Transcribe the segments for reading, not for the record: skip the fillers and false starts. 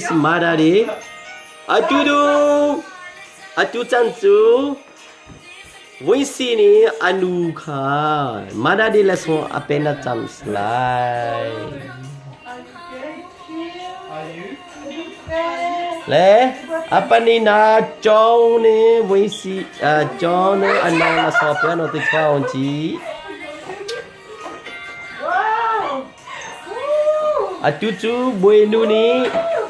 Marari Atu Tantu Voicini Anuka Marari lesson appena translate Le apa ni na John ni voici John anang la sopia no tikwa onji Atutu bueno ni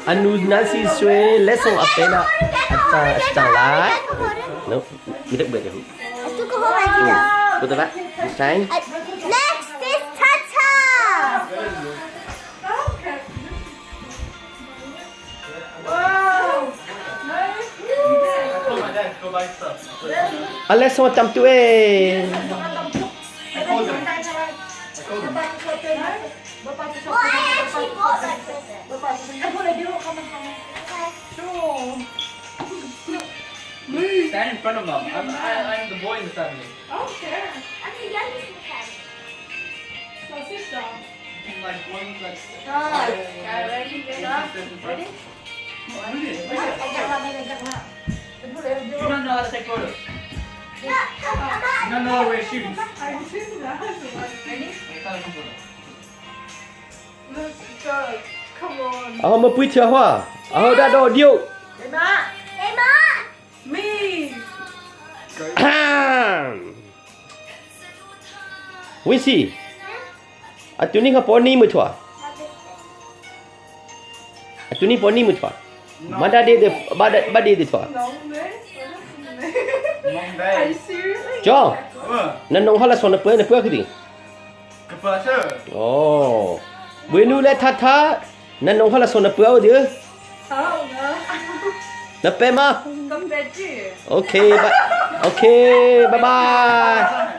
anu nasi sue lesson apena acang no tidak boleh Itu ke bawah lagi dah. betul tak design Next is Tata. lesson macam tu Stand in front of mom. I'm the boy in the family. Okay. I'm the youngest in the family. So sit down. Like one, like. Ready? Ready? You don't know how to take photos. You don't know how to wear shoes. I'm sitting down. Ready? Look, God. Come on. Aku mau pergi Tiongkok aku dah ada audio Emma. Emma. Me. Wisi Atu ni kau poni mu tua Atu ni poni mu tua Mana dia bade dia tua Long way. Long Are you day. serious? Jo nanong hala sona pe na pe ke ting Kepala. Oh Bueno le tata nanong hala sona pe au dia Oh, no. na pe ma Come back here. Okay bye bye